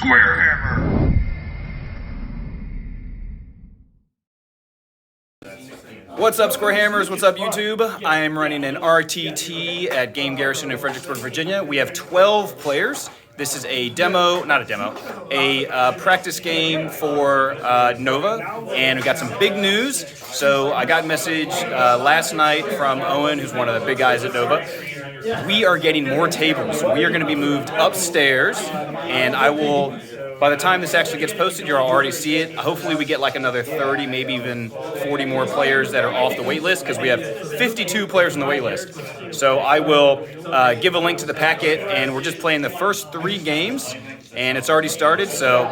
SquareHammer. What's up, SquareHammers? What's up, YouTube? I am running an RTT at Game Garrison in Fredericksburg, Virginia. We have 12 players. This is a practice game for Nova, and we got some big news. So I got a message last night from Owen, who's one of the big guys at Nova. We are getting more tables. We are going to be moved upstairs, and I will, by the time this actually gets posted, you'll already see it. Hopefully we get like another 30, maybe even 40 more players that are off the wait list, because we have 52 players on the wait list. So I will give a link to the packet, and we're just playing the first 3 games, and it's already started, so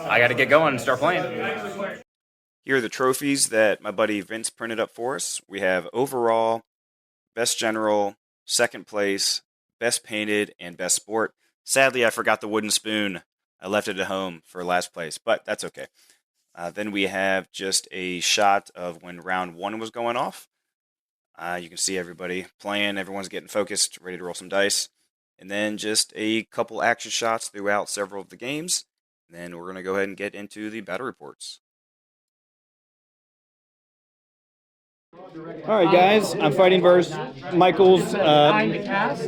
I got to get going and start playing. Here are the trophies that my buddy Vince printed up for us. We have overall, best general, second place, best painted, and best sport. Sadly, I forgot the wooden spoon. I left it at home for last place, but that's okay. Then we have just a shot of when round 1 was going off. You can see everybody playing. Everyone's getting focused, ready to roll some dice. And then just a couple action shots throughout several of the games. And then we're going to go ahead and get into the battle reports. All right, guys, I'm fighting versus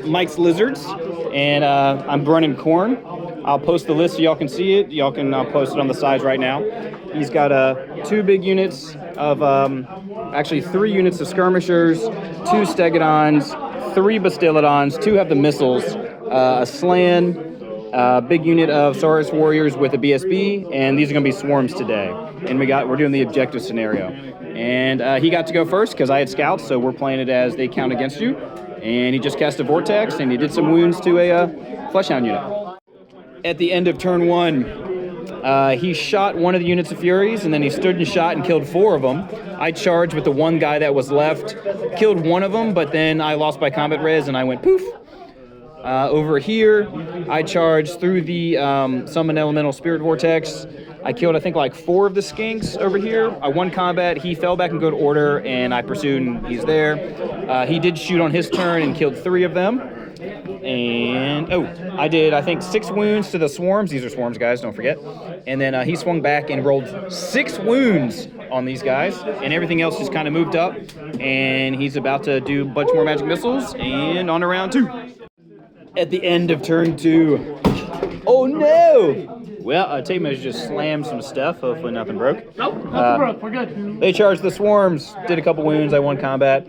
Mike's Lizards, and I'm running Khorne. I'll post the list so y'all can see it. I'll post it on the sides right now. He's got 2 big units of, actually 3 units of skirmishers, 2 stegodons, 3 bastillodons, 2 have the missiles, a slan, big unit of Saurus warriors with a BSB, and these are going to be swarms today. And we're doing the objective scenario. And he got to go first because I had scouts, so we're playing it as they count against you. And he just cast a vortex, and he did some wounds to a Fleshhound unit. At the end of turn 1, he shot one of the units of Furies, and then he stood and shot and killed 4 of them. I charged with the 1 guy that was left, killed 1 of them, but then I lost by combat res, and I went poof. Over here, I charged through the Summon Elemental Spirit Vortex. I killed, I think, like 4 of the skinks over here. I won combat. He fell back in good order, and I pursued, and he's there. He did shoot on his turn and killed 3 of them. And, I did, I think, 6 wounds to the swarms. These are swarms, guys, don't forget. And then he swung back and rolled 6 wounds on these guys, and everything else just kind of moved up. And he's about to do a bunch more magic missiles, and on to round 2. At the end of turn 2. Oh, no! Well, tape measure just slammed some stuff. Hopefully nothing broke. Nope, nothing broke. We're good. They charged the swarms, did a couple wounds. I won combat.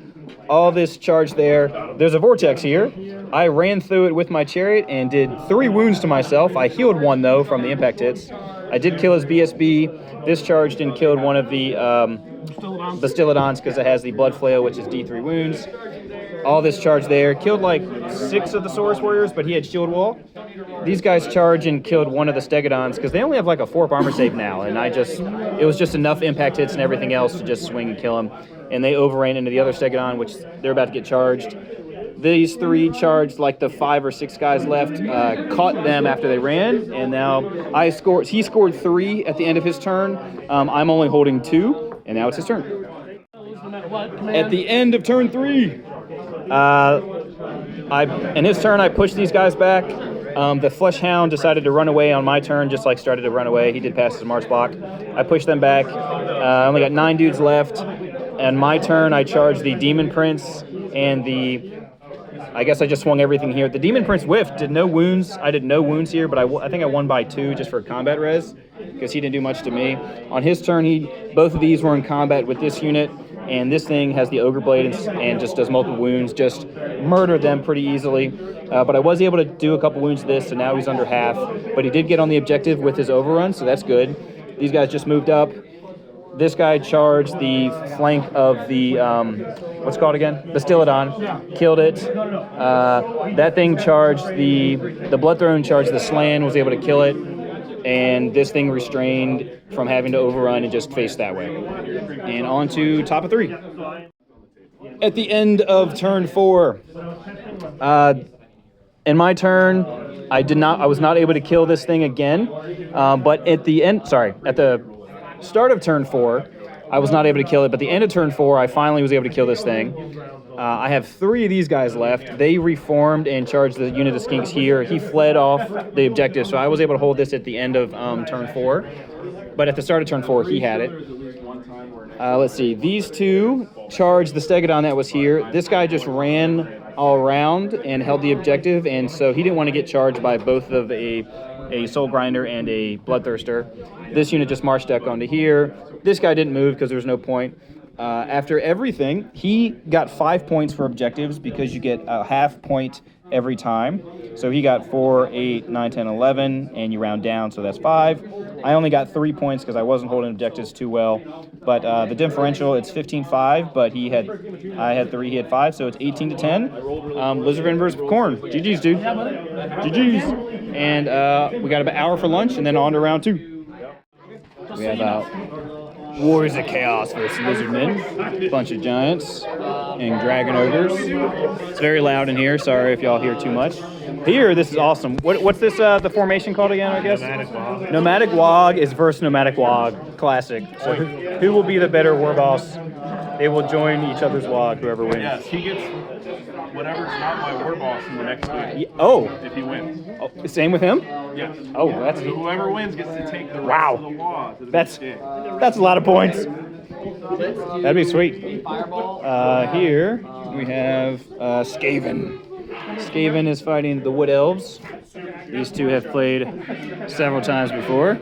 All this charge there. There's a vortex here. I ran through it with my chariot and did 3 wounds to myself. I healed 1, though, from the impact hits. I did kill his BSB. This charged and killed one of the Bastillodons because it has the Bloodflail, which is D3 wounds. All this charge there. Killed like 6 of the Saurus warriors, but he had shield wall. These guys charged and killed 1 of the stegodons because they only have like a 4-up armor save now, and it was just enough impact hits and everything else to just swing and kill him. And they overran into the other stegodon, which they're about to get charged. These 3 charged like the 5 or 6 guys left, caught them after they ran, and now he scored 3 at the end of his turn. I'm only holding 2, and now it's his turn. At the end of turn 3, in his turn, I pushed these guys back. The Fleshhound decided to run away on my turn, just like started to run away. He did pass his march block. I pushed them back. I only got 9 dudes left. And my turn, I charged the Daemon Prince and I guess I just swung everything here. The Daemon Prince whiffed, did no wounds. I did no wounds here, but I think I won by 2 just for combat res because he didn't do much to me. On his turn, both of these were in combat with this unit. And this thing has the Ogre Blade and just does multiple wounds, just murdered them pretty easily. But I was able to do a couple wounds to this, so now he's under half. But he did get on the objective with his overrun, so that's good. These guys just moved up. This guy charged the flank of the, what's it called again? Bastillodon. Killed it. That thing charged the Bloodthrone charged the Slan, was able to kill it. And this thing restrained from having to overrun and just face that way. And on to top of 3. At the end of turn 4, in my turn, I was not able to kill this thing again. But at the start of turn 4, I was not able to kill it. But at the end of turn 4, I finally was able to kill this thing. I have 3 of these guys left. They reformed and charged the unit of skinks here. He fled off the objective, so I was able to hold this at the end of turn 4. But at the start of turn 4, he had it. Let's see. These 2 charged the Stegodon that was here. This guy just ran all around and held the objective, and so he didn't want to get charged by both of a Soul Grinder and a Bloodthirster. This unit just marched deck onto here. This guy didn't move because there's no point. After everything, he got 5 points for objectives because you get a half point every time. So he got 4, 8, 9, 10, 11, and you round down, so that's 5. I only got 3 points because I wasn't holding objectives too well. But the differential, it's 15-5, but I had 3, he had 5, so it's 18-10. Lizard versus Khorne. GG's, dude. GG's. And we got about an hour for lunch, and then on to round 2. We have Warriors of Chaos versus Lizardmen, bunch of giants and dragon ogres. It's very loud in here. Sorry if y'all hear too much. Here, this is awesome. What's this? The formation called again? I guess. Nomadic Wog. Nomadic Wog is versus Nomadic Wog. Classic. So who will be the better war boss? They will join each other's Wog. Whoever wins. Yes, he gets whatever's not my war boss in the next week. Oh. If he wins. Oh, same with him? Yes. Oh, that's So whoever wins gets to take the rest wow. of the Wog to the That's next game. that's a lot of points. That'd be sweet. Here we have Skaven. Skaven is fighting the Wood Elves. These 2 have played several times before.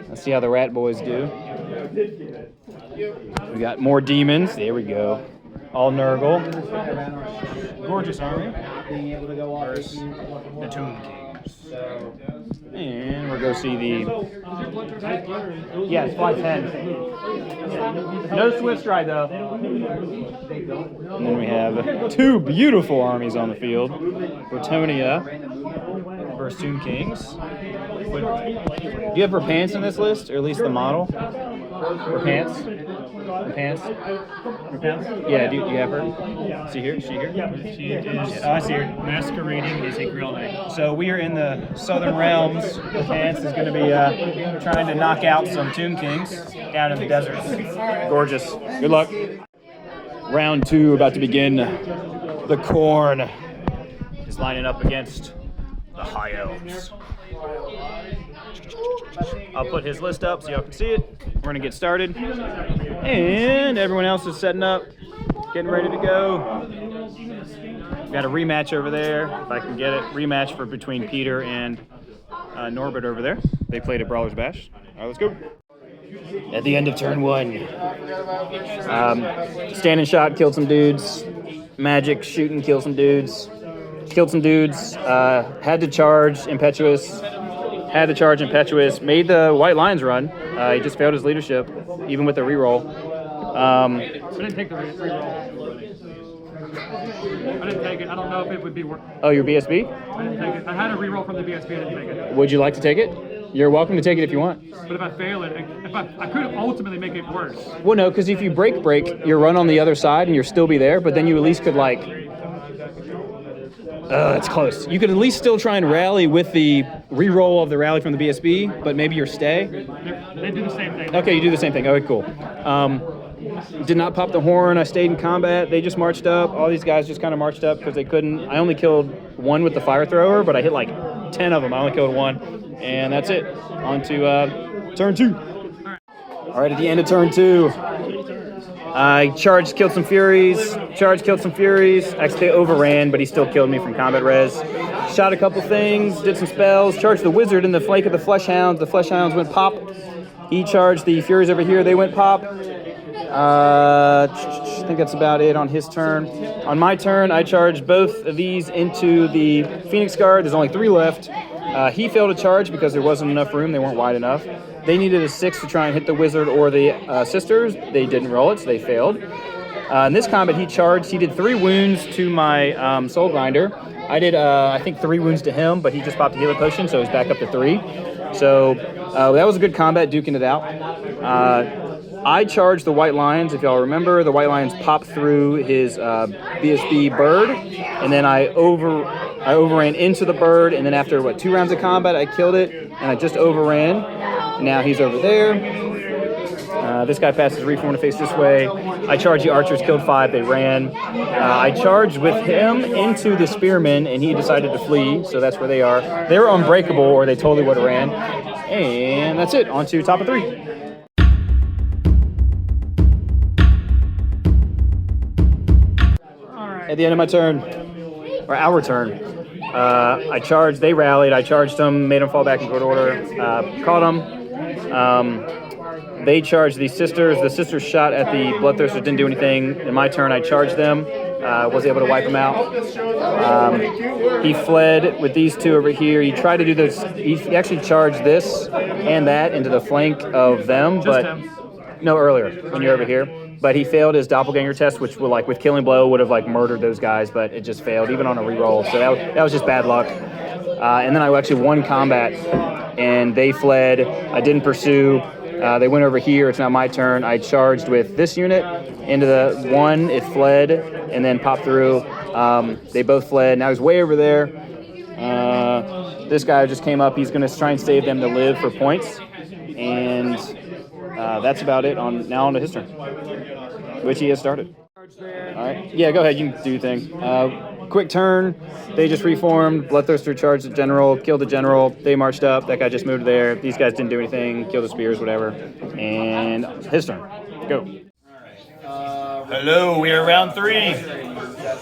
Let's see how the Rat Boys do. We got more demons. There we go. All Nurgle. Gorgeous army. Versus the Tomb Kings. And we'll go see the... Yeah, it's 510. No Swift Stride, though. And then we have 2 beautiful armies on the field. Bretonia versus Tomb Kings. Do you have Repants in this list, or at least the model? Repants? Repants? Repants? Yeah, do you have her? See here? Is she here? Yeah, she is. I see her. Masquerading as a Grill Knight. So we are in the Southern Realms. Repants is going to be trying to knock out some Tomb Kings down in the deserts. Gorgeous. Good luck. Round 2 about to begin. The Khorne is lining up against the High Elves. I'll put his list up so y'all can see it. We're going to get started. And everyone else is setting up, getting ready to go. Got a rematch over there, if I can get it. Rematch for between Peter and Norbert over there. They played at Brawler's Bash. All right, let's go. At the end of turn 1, standing shot, killed some dudes. Magic, shooting, killed some dudes. Killed some dudes. Had to charge, impetuous. Had to charge impetuous. Made the White Lions run. He just failed his leadership, even with the reroll. I didn't take the reroll. I didn't take it. I don't know if it would be worth. Oh, your BSB? I didn't take it. I had a reroll from the BSB. I didn't take it. Would you like to take it? You're welcome to take it if you want. But if I fail it, I could ultimately make it worse. Well, no, because if you break, you run on the other side and you'll still be there, but then you at least could, like... it's close. You could at least still try and rally with the re-roll of the rally from the BSB, but maybe your stay. They do the same thing. Okay, you do the same thing. Okay, cool. Did not pop the horn. I stayed in combat. They just marched up. All these guys just kind of marched up because they couldn't. I only killed 1 with the fire thrower, but I hit like 10 of them. I only killed 1, and that's it. On to turn 2. All right, at the end of turn 2, I charged, killed some Furies. Charged, killed some Furies. Actually, they overran, but he still killed me from combat res. Shot a couple things, did some spells. Charged the Wizard in the flank of the Flesh Hounds. The Flesh Hounds went pop. He charged the Furies over here. They went pop. I think that's about it on his turn. On my turn, I charged both of these into the Phoenix Guard. There's only 3 left. He failed to charge because there wasn't enough room. They weren't wide enough. They needed a 6 to try and hit the Wizard or the Sisters. They didn't roll it, so they failed. In this combat, he charged. He did 3 wounds to my Soul Grinder. I did, I think, 3 wounds to him, but he just popped a healer potion, so he's back up to 3. So that was a good combat, duking it out. I charged the White Lions. If y'all remember, the White Lions popped through his BSB bird, and then I overran into the bird, and then after, 2 rounds of combat, I killed it, and I just overran. Now he's over there. This guy passes reform to face this way. I charged the archers, killed 5, they ran. I charged with him into the spearmen, and he decided to flee, so that's where they are. They were unbreakable, or they totally would have ran. And that's it, on to top of 3. At the end of my turn, or our turn, I charged, they rallied, I charged them, made them fall back in good order, caught them. They charged the sisters shot at the Bloodthirster, didn't do anything. In my turn, I charged them, was able to wipe them out. He fled with these 2 over here. He tried to do this, he actually charged this and that into the flank of them, but no, earlier, when you're over here. But he failed his doppelganger test, which would, like, with Killing Blow would have, like, murdered those guys, but it just failed, even on a reroll. So that was just bad luck. And then I actually won combat, and they fled. I didn't pursue. They went over here. It's now my turn. I charged with this unit into the 1. It fled, and then popped through. They both fled. Now he's way over there. This guy just came up. He's going to try and save them to live for points. And that's about it. Now on to his turn, which he has started. All right. Yeah, go ahead. You can do your thing. Quick turn. They just reformed. Bloodthirster charged the general, killed the general. They marched up. That guy just moved there. These guys didn't do anything. Killed the spears, whatever. And his turn. Go. Hello, we are round 3.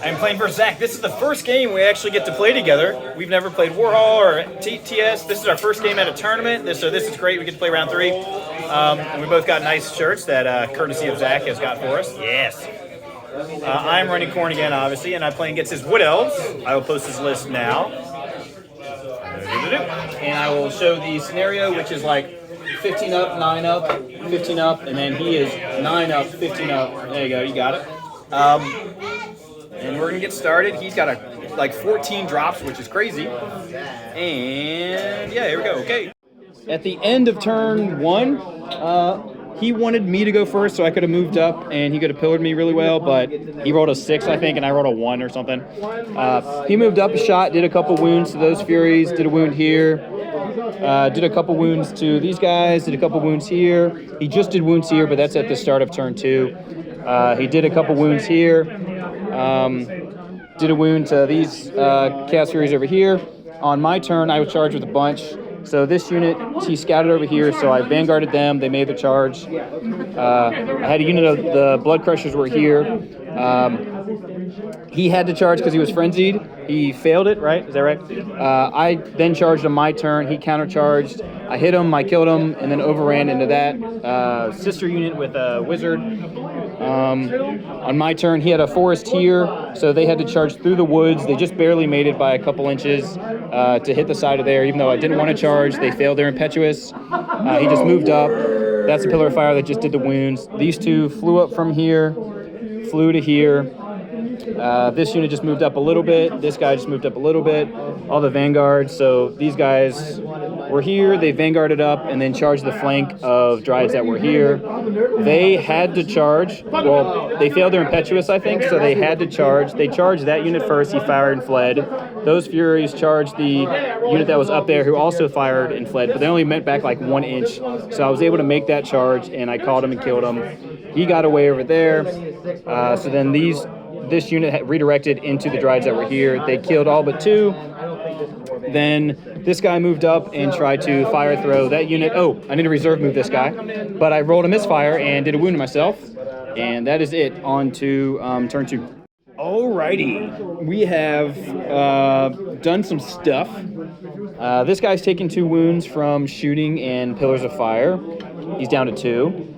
I'm playing for Zach. This is the first game we actually get to play together. We've never played Warhol or TTS. This is our first game at a tournament, so this is great. We get to play round 3. And we both got nice shirts that courtesy of Zach has got for us. Yes. I'm running Khorne again, obviously, and I'm playing against his Wood Elves. I will post his list now. And I will show the scenario, which is like 15 up, 9 up, 15 up, and then he is 9 up, 15 up. There you go, you got it. And we're going to get started. He's got like 14 drops, which is crazy. And yeah, here we go. Okay. At the end of turn 1, he wanted me to go first, so I could have moved up, and he could have pillared me really well, but he rolled a 6, I think, and I rolled a 1 or something. He moved up a shot, did a couple wounds to those Furies, did a wound here, did a couple wounds to these guys, did a couple wounds here. He just did wounds here, but that's at the start of turn 2. He did a couple wounds here, did a wound to these Chaos Furies over here. On my turn, I was charged with a bunch. So this unit, he scouted over here, so I Vanguarded them. They made the charge. I had a unit of the Bloodcrushers were here. He had to charge because he was frenzied. He failed it, right? Is that right? I then charged on my turn. He countercharged. I hit him, I killed him, and then overran into that sister unit with a wizard. On my turn, he had a forest here, so they had to charge through the woods. They just barely made it by a couple inches to hit the side of there, even though I didn't want to charge. They failed their impetuous. He just moved up. That's a pillar of fire that just did the wounds. These 2 flew up from here, flew to here. This unit just moved up a little bit. This guy just moved up a little bit. All the Vanguards. So these guys were here. They Vanguarded up and then charged the flank of Dryads that were here. They had to charge. Well, they failed their impetuous, I think, so they had to charge. They charged that unit first. He fired and fled. Those Furies charged the unit that was up there who also fired and fled, but they only went back like 1 inch. So I was able to make that charge, and I caught him and killed him. He got away over there. So then this unit redirected into the Dryads that were here. They killed all but 2. Then this guy moved up and tried to fire throw that unit. Oh, I need to reserve move this guy. But I rolled a misfire and did a wound to myself. And that is it. On to turn 2. Alrighty. We have done some stuff. This guy's taken 2 wounds from shooting and pillars of fire. He's down to 2.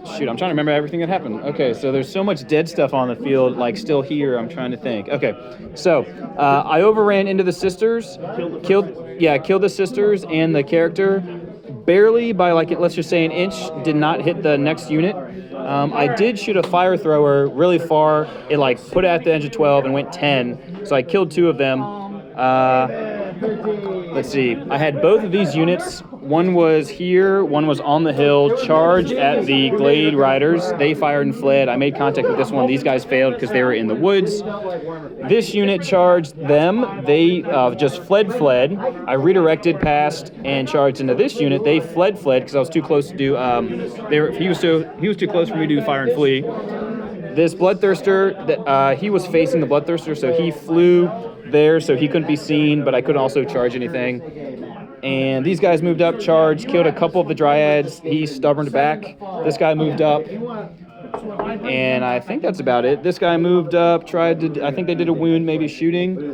Shoot, I'm trying to remember everything that happened. Okay, so there's so much dead stuff on the field, like still here. I'm trying to think. Okay, so I overran into the sisters, killed the sisters and the character, barely by like, let's just say an inch, did not hit the next unit. I did shoot a fire thrower really far. It like put it at the edge of 12 and went 10, so I killed 2 of them. let's see. I had both of these units. One was here, one was on the hill. Charge at the Glade Riders. They fired and fled. I made contact with this one. These guys failed because they were in the woods. This unit charged them. They just fled. I redirected past and charged into this unit. They fled because I was too close to do. He was too close for me to do fire and flee. This Bloodthirster, he was facing the Bloodthirster, so he flew there, so he couldn't be seen, but I couldn't also charge anything. And these guys moved up, charged, killed a couple of the Dryads. He stubborned back. This guy moved up. And I think that's about it. This guy moved up, I think they did a wound, maybe shooting.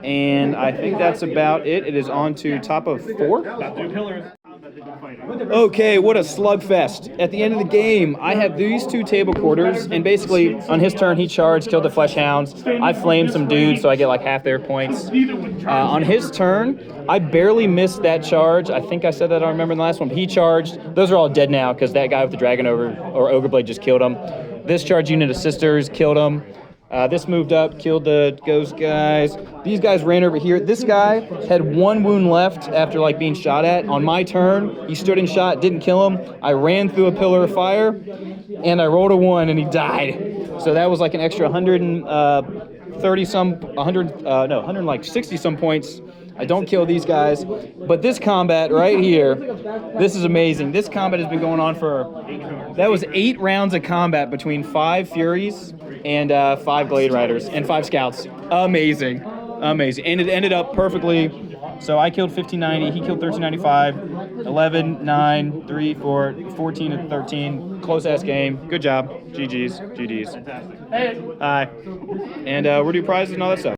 And I think that's about it. It is on to top of 4. Okay, what a slugfest. At the end of the game, I have these 2 table quarters, and basically, on his turn, he charged, killed the Flesh Hounds. I flamed some dudes, so I get like half their points. On his turn, I barely missed that charge. I think I said that, I don't remember in the last one, but he charged. Those are all dead now, because that guy with the Dragon Ogre Blade just killed him. This charge unit of Sisters killed him. This moved up, killed the ghost guys. These guys ran over here. This guy had 1 wound left after like being shot at. On my turn, he stood and shot, didn't kill him. I ran through a pillar of fire, and I rolled a 1, and he died. So that was like an extra 160 some points. I don't kill these guys. But this combat right here, this is amazing. This combat has been going on that was 8 rounds of combat between 5 Furies and 5 Glade Riders and 5 Scouts. Amazing. And it ended up perfectly. So I killed 1590, he killed 1395, 11, 9, 3, 4, 14, and 13. Close-ass game. Good job. GG's. Hi. And we're doing prizes and all that stuff.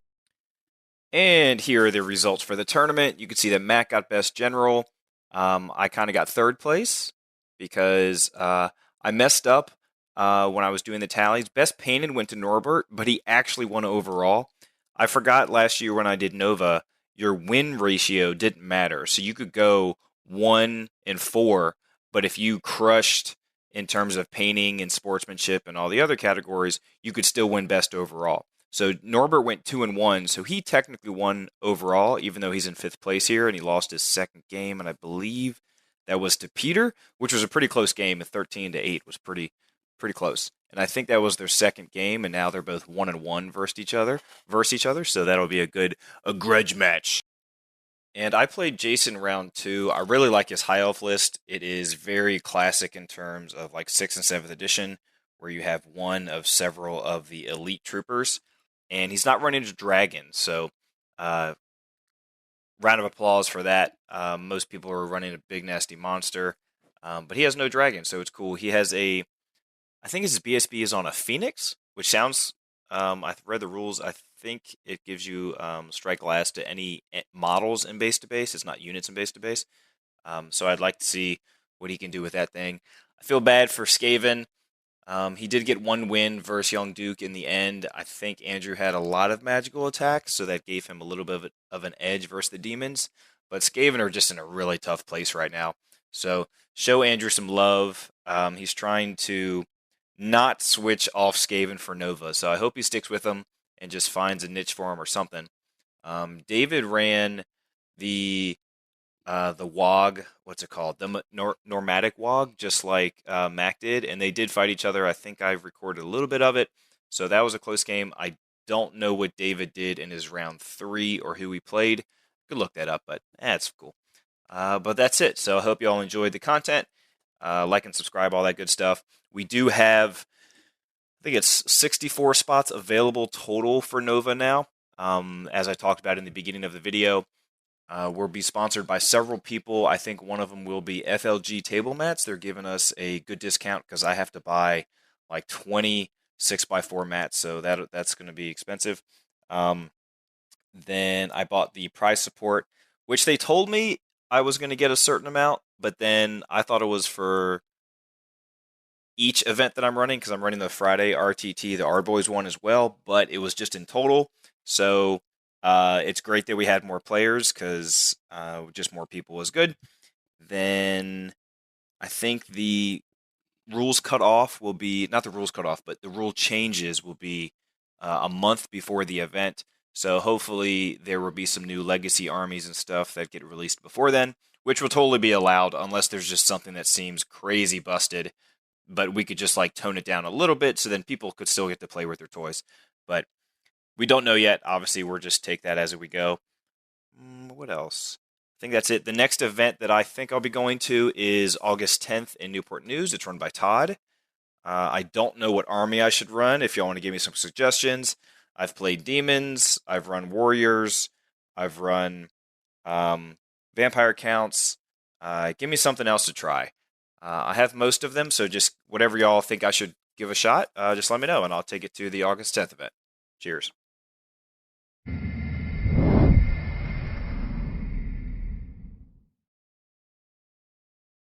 And here are the results for the tournament. You can see that Matt got best general. I kind of got 3rd place because I messed up when I was doing the tallies. Best painted went to Norbert, but he actually won overall. I forgot last year when I did Nova, your win ratio didn't matter. So you could go 1 and 4, but if you crushed in terms of painting and sportsmanship and all the other categories, you could still win best overall. So Norbert went 2 and 1, so he technically won overall, even though he's in 5th place here, and he lost his 2nd game, and I believe that was to Peter, which was a pretty close game. At 13-8 was pretty close, and I think that was their 2nd game, and now they're both 1 and 1 versus each other. So that'll be a grudge match. And I played Jason round 2. I really like his high elf list. It is very classic in terms of like 6th and 7th edition, where you have one of several of the elite troopers. And he's not running into dragons, so round of applause for that. Most people are running a big nasty monster, but he has no dragon, so it's cool. He has I think his BSB is on a Phoenix, which sounds, I've read the rules, I think it gives you strike last to any models in base to base. It's not units in base to base. So I'd like to see what he can do with that thing. I feel bad for Skaven. He did get 1 win versus Young Duke in the end. I think Andrew had a lot of magical attacks, so that gave him a little bit of an edge versus the demons. But Skaven are just in a really tough place right now. So show Andrew some love. He's trying to not switch off Skaven for Nova, so I hope he sticks with him and just finds a niche for him or something. David ran the WOG, what's it called? The Normatic WOG, just like Mac did, and they did fight each other. I think I've recorded a little bit of it, so that was a close game. I don't know what David did in his round 3 or who he played. Could look that up, but that's cool. But that's it. So I hope you all enjoyed the content. Like and subscribe, all that good stuff. We do have, I think it's 64 spots available total for Nova now. As I talked about in the beginning of the video, we'll be sponsored by several people. I think one of them will be FLG Table Mats. They're giving us a good discount because I have to buy like 20 6x4 mats, so that's going to be expensive. Then I bought the prize support, which they told me I was going to get a certain amount, but then I thought it was for each event that I'm running, because I'm running the Friday RTT, the R Boys one as well, but it was just in total. So it's great that we had more players, because just more people was good. Then I think the rules cut off will be, not the rules cut off, but the rule changes will be a month before the event. So hopefully there will be some new legacy armies and stuff that get released before then, which will totally be allowed unless there's just something that seems crazy busted. But we could just like tone it down a little bit so then people could still get to play with their toys. But we don't know yet. Obviously, we'll just take that as we go. What else? I think that's it. The next event that I think I'll be going to is August 10th in Newport News. It's run by Todd. I don't know what army I should run. If y'all want to give me some suggestions. I've played Demons. I've run Warriors. I've run Vampire Counts. Give me something else to try. I have most of them, so just whatever y'all think I should give a shot, just let me know, and I'll take it to the August 10th event. Cheers.